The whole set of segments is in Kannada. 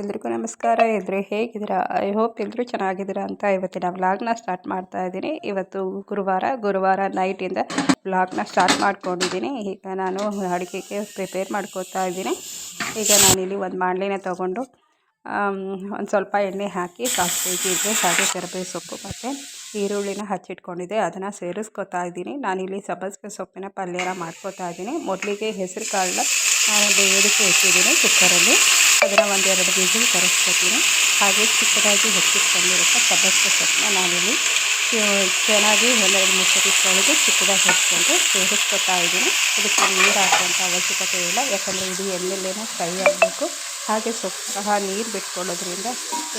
ಎಲ್ರಿಗೂ ನಮಸ್ಕಾರ. ಎಲ್ರು ಹೇಗಿದ್ದೀರಾ? ಐ ಹೋಪ್ ಎಲ್ಲರೂ ಚೆನ್ನಾಗಿದ್ದೀರಾ ಅಂತ ಇವತ್ತಿನ ವ್ಲಾಗ್ನ ಸ್ಟಾರ್ಟ್ ಮಾಡ್ತಾ ಇದ್ದೀನಿ. ಇವತ್ತು ಗುರುವಾರ ನೈಟಿಂದ ವ್ಲಾಗ್ನ ಸ್ಟಾರ್ಟ್ ಮಾಡ್ಕೊಂಡಿದ್ದೀನಿ. ಈಗ ನಾನು ಅಡುಗೆಗೆ ಪ್ರಿಪೇರ್ ಮಾಡ್ಕೋತಾ ಇದ್ದೀನಿ. ಈಗ ನಾನಿಲ್ಲಿ ಒಂದು ಬಾಣಲೆನ ತೊಗೊಂಡು ಒಂದು ಸ್ವಲ್ಪ ಎಣ್ಣೆ ಹಾಕಿ ಸಾಸಿವೆ ಜೀರಿಗೆ ಹಾಗೆ ಕರಿಬೇವು ಸೊಪ್ಪು ಮತ್ತು ಈರುಳ್ಳಿನ ಹಚ್ಚಿಟ್ಕೊಂಡಿದ್ದೆ, ಅದನ್ನು ಸೇರಿಸ್ಕೊತಾ ಇದ್ದೀನಿ. ನಾನಿಲ್ಲಿ ಸಬ್ಬಸಿಗೆ ಸೊಪ್ಪಿನ ಪಲ್ಯನ ಮಾಡ್ಕೋತಾ ಇದ್ದೀನಿ. ಮೊದಲಿಗೆ ಹೆಸರು ಕಾಳನ್ನ ನಾನು ಬೇಯೋದಕ್ಕೆ ಇಟ್ಟಿದ್ದೀನಿ ಕುಕ್ಕರಲ್ಲಿ. ಅದನ್ನು ಒಂದೆರಡು ವಿಸಿಲ್ ಕರೆಸ್ಕೊತೀನಿ. ಹಾಗೆ ಚಿಕ್ಕದಾಗಿ ಹೆಚ್ಚಿಟ್ಕೊಂಡಿರುತ್ತೆ ಸಬ್ಬಸಿಗೆ ಸೊಪ್ಪನ್ನ ನಾನಿಲ್ಲಿ ಚೆನ್ನಾಗಿ ಒಂದೆರಡು ಮೂರು ಸತಿ ತೊಳೆದು ಚಿಕ್ಕದಾಗಿ ಹೆಚ್ಚಿಕೊಂಡು ಸೇರಿಸ್ಕೊತಾ ಇದ್ದೀನಿ. ಇದಕ್ಕೆ ನೀರು ಹಾಕುವಂಥ ಅವಶ್ಯಕತೆ ಇಲ್ಲ, ಯಾಕಂದರೆ ಇದು ಎಣ್ಣೆಲ್ಲೇನೋ ಫ್ರೈ ಆಗಬೇಕು. ಹಾಗೆ ಸೊಪ್ಪು ಸಹ ನೀರು ಬಿಟ್ಕೊಳ್ಳೋದ್ರಿಂದ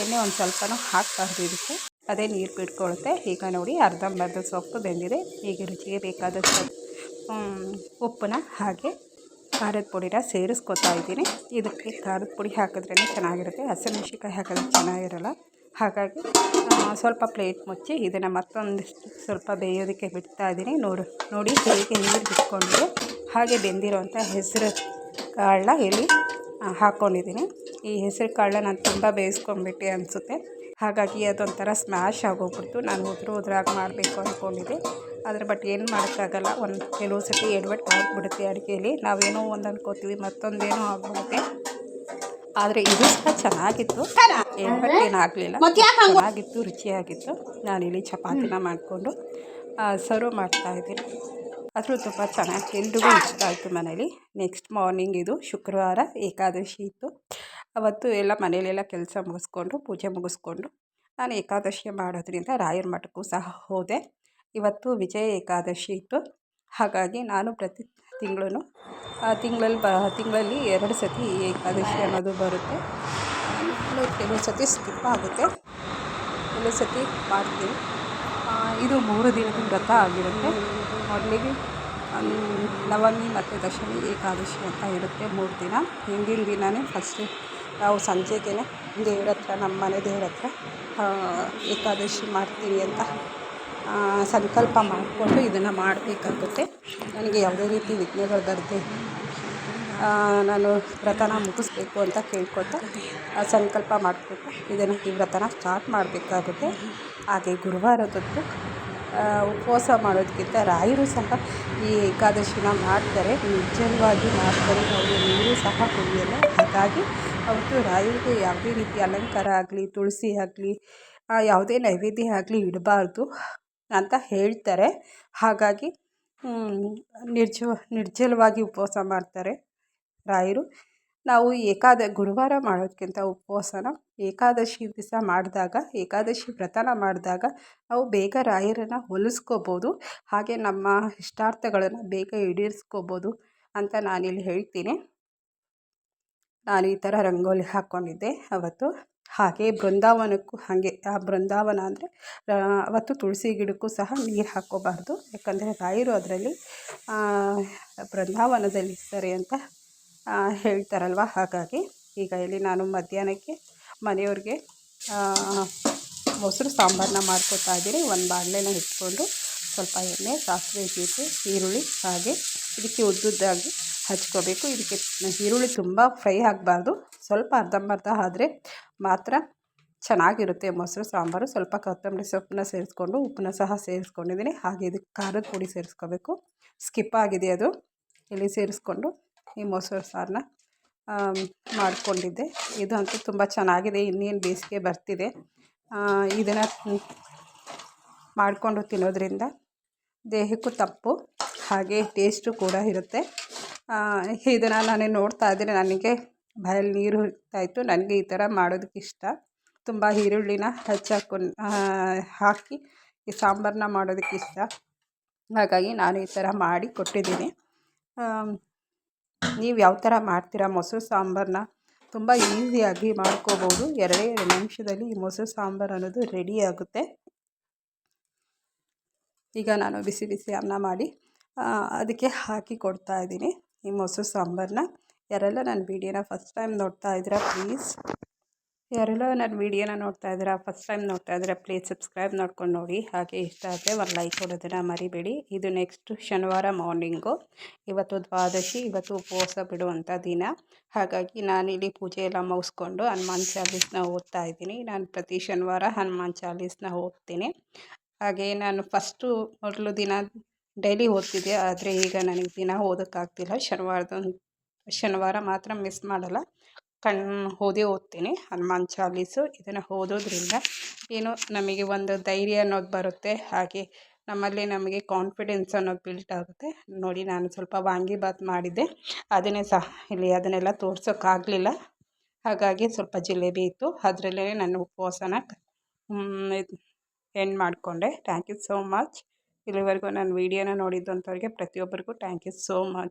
ಎಣ್ಣೆ ಒಂದು ಸ್ವಲ್ಪನೂ ಹಾಕಬಾರ್ದು ಇದಕ್ಕೆ, ಅದೇ ನೀರು ಬಿಟ್ಕೊಳ್ಳುತ್ತೆ. ಈಗ ನೋಡಿ ಅರ್ಧಂಬರ್ಧ ಸೊಪ್ಪು ಬೆಂದಿದೆ. ಈಗ ರುಚಿಗೆ ಬೇಕಾದಷ್ಟು ಉಪ್ಪನ್ನ ಹಾಗೆ ಖಾರದ ಪುಡಿನ ಸೇರಿಸ್ಕೊತಾ ಇದ್ದೀನಿ. ಇದಕ್ಕೆ ಖಾರದ ಪುಡಿ ಹಾಕಿದ್ರೇ ಚೆನ್ನಾಗಿರುತ್ತೆ, ಹಸಿಮೆಣ್ಸಿನ್ಕಾಯಿ ಹಾಕಿದ್ರೆ ಚೆನ್ನಾಗಿರಲ್ಲ. ಹಾಗಾಗಿ ಸ್ವಲ್ಪ ಪ್ಲೇಟ್ ಮುಚ್ಚಿ ಇದನ್ನು ಮತ್ತೊಂದಿಷ್ಟು ಸ್ವಲ್ಪ ಬೇಯೋದಕ್ಕೆ ಬಿಡ್ತಾ ಇದ್ದೀನಿ. ನೋಡಿ ಹೇಗೆ ನೀರು ಬಿಟ್ಕೊಂಡಿದೆ. ಹಾಗೆ ಬೆಂದಿರೋವಂಥ ಹೆಸರು ಕಾಳನ್ನ ಇಲ್ಲಿ ಹಾಕ್ಕೊಂಡಿದ್ದೀನಿ. ಈ ಹೆಸರು ಕಾಳನ್ನ ನಾನು ತುಂಬ ಬೇಯಿಸ್ಕೊಂಡ್ಬಿಟ್ಟೆ ಅನಿಸುತ್ತೆ, ಹಾಗಾಗಿ ಅದೊಂಥರ ಸ್ಮ್ಯಾಶ್ ಆಗೋಗ್ಬಿಡ್ತು. ನಾನು ಉದ್ರಾಗಿ ಮಾಡಬೇಕು ಅಂದ್ಕೊಂಡಿದ್ದೆ, ಆದರೆ ಬಟ್ ಏನು ಮಾಡೋಕ್ಕಾಗಲ್ಲ. ಕೆಲವು ಸತಿ ಎಡವಟ್ಟು ಆಗಿಬಿಡುತ್ತೆ ಅಡುಗೆಯಲ್ಲಿ. ನಾವೇನೋ ಒಂದು ಅಂದ್ಕೋತೀವಿ, ಮತ್ತೊಂದೇನೋ ಆಗಿಬಿಡುತ್ತೆ. ಆದರೆ ಇದು ಸಹ ಚೆನ್ನಾಗಿತ್ತು, ಏನಾಗಲಿಲ್ಲ, ಚೆನ್ನಾಗಿತ್ತು, ರುಚಿಯಾಗಿತ್ತು. ನಾನಿಲ್ಲಿ ಚಪಾತಿನ ಮಾಡಿಕೊಂಡು ಸರ್ವ್ ಮಾಡ್ತಾಯಿದ್ದೀನಿ. ಅದು ತುಂಬ ಚೆನ್ನಾಗಿ ಎಲ್ರಿಗೂ ಇಷ್ಟ ಆಯಿತು ಮನೇಲಿ. ನೆಕ್ಸ್ಟ್ ಮಾರ್ನಿಂಗ್ ಇದು ಶುಕ್ರವಾರ ಏಕಾದಶಿ ಇತ್ತು. ಅವತ್ತು ಎಲ್ಲ ಮನೇಲೆಲ್ಲ ಕೆಲಸ ಮುಗಿಸ್ಕೊಂಡು ಪೂಜೆ ಮುಗಿಸ್ಕೊಂಡು ನಾನು ಏಕಾದಶಿ ಮಾಡೋದ್ರಿಂದ ರಾಯರ ಮಠಕ್ಕೂ ಸಹ ಹೋದೆ. ಇವತ್ತು ವಿಜಯ ಏಕಾದಶಿ ಇತ್ತು. ಹಾಗಾಗಿ ನಾನು ಪ್ರತಿ ತಿಂಗಳಲ್ಲಿ 2 ಸತಿ ಏಕಾದಶಿ ಅನ್ನೋದು ಬರುತ್ತೆ. ಕೆಲವು ಸತಿ ಸ್ಕಿಪ್ ಆಗುತ್ತೆ, ಕೆಲವು ಸತಿ ಮಾಡ್ತೀವಿ. ಇದು 3 ದಿನದ ವ್ರತ ಆಗಿರುತ್ತೆ. ಮೊದಲಿಗೆ ನವಮಿ ಮತ್ತು ದಶಮಿ ಏಕಾದಶಿ ಅಂತ ಇರುತ್ತೆ 3 ದಿನ. ಹಿಂದಿನ ದಿನವೇ ಫಸ್ಟು ನಾವು ಸಂಜೆಗೆ ದೇವ್ರ ಹತ್ರ, ನಮ್ಮ ಮನೆ ದೇವ್ರ ಹತ್ರ ಏಕಾದಶಿ ಮಾಡ್ತೀವಿ ಅಂತ ಸಂಕಲ್ಪ ಮಾಡಿಕೊಂಡು ಇದನ್ನು ಮಾಡಬೇಕಾಗುತ್ತೆ. ನನಗೆ ಯಾವುದೇ ರೀತಿ ವಿಘ್ನಗಳು ಬರದೆ ನಾನು ವ್ರತನ ಮುಗಿಸ್ಬೇಕು ಅಂತ ಕೇಳ್ಕೊತಾ ಸಂಕಲ್ಪ ಮಾಡಿಕೊಂಡು ಈ ವ್ರತನ ಸ್ಟಾರ್ಟ್ ಮಾಡಬೇಕಾಗುತ್ತೆ. ಹಾಗೆ ಗುರುವಾರದೊತ್ತು ಉಪವಾಸ ಮಾಡೋದಕ್ಕಿಂತ ರಾಯರು ಸಹ ಈ ಏಕಾದಶಿನ ಮಾಡ್ತಾರೆ, ನಿಜವಾಗಿ ಮಾಡ್ತಾರೆ. ಅವರು ನೀರು ಸಹ ಕುಡಿಯಲ್ಲ. ಹಾಗಾಗಿ ಅವತ್ತು ರಾಯರಿಗೆ ಯಾವುದೇ ರೀತಿ ಅಲಂಕಾರ ಆಗಲಿ, ತುಳಸಿ ಆಗಲಿ, ಯಾವುದೇ ನೈವೇದ್ಯ ಆಗಲಿ ಇಡಬಾರ್ದು ಅಂತ ಹೇಳ್ತಾರೆ. ಹಾಗಾಗಿ ನಿರ್ಜಲವಾಗಿ ಉಪವಾಸ ಮಾಡ್ತಾರೆ ರಾಯರು. ನಾವು ಗುರುವಾರ ಮಾಡೋದಕ್ಕಿಂತ ಉಪವಾಸನ ಏಕಾದಶಿ ದಿವಸ ಮಾಡಿದಾಗ, ಏಕಾದಶಿ ವ್ರತನ ಮಾಡಿದಾಗ ನಾವು ಬೇಗ ರಾಯರನ್ನು ಒಲಿಸ್ಕೋಬೋದು. ಹಾಗೆ ನಮ್ಮ ಇಷ್ಟಾರ್ಥಗಳನ್ನು ಬೇಗ ಈಡೇರಿಸ್ಕೋಬೋದು ಅಂತ ನಾನಿಲ್ಲಿ ಹೇಳ್ತೀನಿ. ನಾನು ಈ ಥರ ರಂಗೋಲಿ ಹಾಕ್ಕೊಂಡಿದ್ದೆ ಅವತ್ತು. ಹಾಗೆ ಬೃಂದಾವನಕ್ಕೂ ಹಾಗೆ, ಬೃಂದಾವನ ಅಂದರೆ ಅವತ್ತು ತುಳಸಿ ಗಿಡಕ್ಕೂ ಸಹ ನೀರು ಹಾಕ್ಕೋಬಾರ್ದು, ಯಾಕಂದರೆ ರಾಯರು ಅದರಲ್ಲಿ ಬೃಂದಾವನದಲ್ಲಿರ್ತಾರೆ ಅಂತ ಹೇಳ್ತಾರಲ್ವ. ಹಾಗಾಗಿ ಈಗ ಇಲ್ಲಿ ನಾನು ಮಧ್ಯಾಹ್ನಕ್ಕೆ ಮನೆಯವ್ರಿಗೆ ಮೊಸರು ಸಾಂಬಾರನ್ನ ಮಾಡ್ಕೊತಾ ಇದ್ದೀನಿ. ಒಂದು ಬಾಣಲೆನ ಇಟ್ಕೊಂಡು ಸ್ವಲ್ಪ ಎಣ್ಣೆ, ಸಾಸಿವೆ, ಜೀರಿಗೆ, ಈರುಳ್ಳಿ ಹಾಗೆ ಇದಕ್ಕೆ ಉದ್ದುದ್ದಾಗಿ ಹಚ್ಕೋಬೇಕು. ಇದಕ್ಕೆ ಈರುಳ್ಳಿ ತುಂಬ ಫ್ರೈ ಆಗಬಾರ್ದು, ಸ್ವಲ್ಪ ಅರ್ಧಂಬರ್ಧ ಆದರೆ ಮಾತ್ರ ಚೆನ್ನಾಗಿರುತ್ತೆ ಮೊಸರು ಸಾಂಬಾರು. ಸ್ವಲ್ಪ ಕೊತ್ತಂಬರಿ ಸೊಪ್ಪನ್ನ ಸೇರಿಸ್ಕೊಂಡು ಉಪ್ಪನ್ನ ಸಹ ಸೇರಿಸ್ಕೊಂಡಿದ್ದೀನಿ. ಹಾಗೆ ಇದಕ್ಕೆ ಖಾರದ ಪುಡಿ ಸೇರಿಸ್ಕೋಬೇಕು, ಸ್ಕಿಪ್ ಆಗಿದೆ ಅದು. ಇಲ್ಲಿ ಸೇರಿಸ್ಕೊಂಡು ಈ ಮೊಸರು ಸಾರನ್ನ ಮಾಡಿಕೊಂಡಿದ್ದೆ. ಇದು ಅಂತೂ ತುಂಬ ಚೆನ್ನಾಗಿದೆ. ಇನ್ನೇನು ಬೇಸಿಗೆ ಬರ್ತಿದೆ, ಇದನ್ನು ಮಾಡಿಕೊಂಡು ತಿನ್ನೋದ್ರಿಂದ ದೇಹಕ್ಕೂ ತಪ್ಪು, ಹಾಗೆ ಟೇಸ್ಟು ಕೂಡ ಇರುತ್ತೆ. ಇದನ್ನು ನಾನು ನೋಡ್ತಾ ಇದ್ದೀನಿ, ನನಗೆ ಬಾಯಲ್ಲಿ ನೀರು ಇತ್ತು. ನನಗೆ ಈ ಥರ ಮಾಡೋದಕ್ಕೆ ಇಷ್ಟ. ತುಂಬ ಈರುಳ್ಳಿನ ಹಾಕಿ ಈ ಸಾಂಬಾರನ್ನ ಮಾಡೋದಕ್ಕೆ ಇಷ್ಟ. ಹಾಗಾಗಿ ನಾನು ಈ ಥರ ಮಾಡಿ ಕೊಟ್ಟಿದ್ದೀನಿ. ನೀವು ಯಾವ ಥರ ಮಾಡ್ತೀರಾ ಮೊಸರು ಸಾಂಬಾರನ್ನ? ತುಂಬ ಈಸಿಯಾಗಿ ಮಾಡ್ಕೋಬೋದು. 2 ನಿಮಿಷದಲ್ಲಿ ಈ ಮೊಸರು ಸಾಂಬಾರು ಅನ್ನೋದು ರೆಡಿ ಆಗುತ್ತೆ. ಈಗ ನಾನು ಬಿಸಿ ಬಿಸಿ ಅನ್ನ ಮಾಡಿ ಅದಕ್ಕೆ ಹಾಕಿ ಕೊಡ್ತಾಯಿದ್ದೀನಿ ಈ ಮೊಸರು ಸಾಂಬಾರನ್ನ. ಯಾರೆಲ್ಲ ನನ್ನ ವಿಡಿಯೋನ ಫಸ್ಟ್ ಟೈಮ್ ನೋಡ್ತಾ ಇದ್ದೀರಾ, ಪ್ಲೀಸ್ ಯಾರೆಲ್ಲ ನನ್ನ ವೀಡಿಯೋನ ನೋಡ್ತಾ ಇದ್ದೀರಾ, ಫಸ್ಟ್ ಟೈಮ್ ನೋಡ್ತಾ ಇದ್ದೀರಾ, ಪ್ಲೀಸ್ ಸಬ್ಸ್ಕ್ರೈಬ್ ಮಾಡ್ಕೊಂಡು ನೋಡಿ. ಹಾಗೆ ಇಷ್ಟ ಆದರೆ ಒಂದು ಲೈಕ್ ಕೊಡೋದನ್ನು ಮರಿಬೇಡಿ. ಇದು ನೆಕ್ಸ್ಟ್ ಶನಿವಾರ ಮಾರ್ನಿಂಗು. ಇವತ್ತು ದ್ವಾದಶಿ, ಇವತ್ತು ಉಪವಾಸ ಬಿಡುವಂಥ ದಿನ. ಹಾಗಾಗಿ ನಾನಿಲ್ಲಿ ಪೂಜೆ ಎಲ್ಲ ಮುಗಿಸ್ಕೊಂಡು ಹನುಮಾನ್ ಚಾಲೀಸ್ನ ಓದ್ತಾ ಇದ್ದೀನಿ. ನಾನು ಪ್ರತಿ ಶನಿವಾರ ಹನುಮಾನ್ ಚಾಲೀಸ್ನ ಓದ್ತೀನಿ. ಹಾಗೆ ನಾನು ಮೊದಲು ದಿನ ಡೈಲಿ ಓದ್ತಿದ್ದೆ, ಆದರೆ ಈಗ ನನಗೆ ದಿನ ಓದೋಕ್ಕಾಗ್ತಿಲ್ಲ. ಶನಿವಾರ ಮಾತ್ರ ಮಿಸ್ ಮಾಡಲ್ಲ, ಓದೇ ಓದ್ತೀನಿ ಹನುಮಾನ್ ಚಾಲೀಸು. ಇದನ್ನು ಓದೋದ್ರಿಂದ ಏನೋ ನಮಗೆ ಒಂದು ಧೈರ್ಯ ಅನ್ನೋದು ಬರುತ್ತೆ. ಹಾಗೆ ನಮಗೆ ಕಾನ್ಫಿಡೆನ್ಸ್ ಅನ್ನೋದು ಬಿಲ್ಟ್ ಆಗುತ್ತೆ. ನೋಡಿ, ನಾನು ಸ್ವಲ್ಪ ವಾಂಗಿಬಾತ್ ಮಾಡಿದ್ದೆ, ಅದನ್ನೆಲ್ಲ ತೋರ್ಸೋಕ್ಕಾಗಲಿಲ್ಲ. ಹಾಗಾಗಿ ಸ್ವಲ್ಪ ಜಿಲೇಬಿ ಇತ್ತು, ಅದರಲ್ಲೇ ನನ್ನ ಉಪವಾಸನ ಎಂಡ್ ಮಾಡಿಕೊಂಡೆ. Thank you so much. ಇಲ್ಲಿವರೆಗೂ ನನ್ನ ವೀಡಿಯೋನ ನೋಡಿದ್ದಂಥವ್ರಿಗೆ ಪ್ರತಿಯೊಬ್ಬರಿಗೂ ಥ್ಯಾಂಕ್ ಯು ಸೋ ಮಚ್.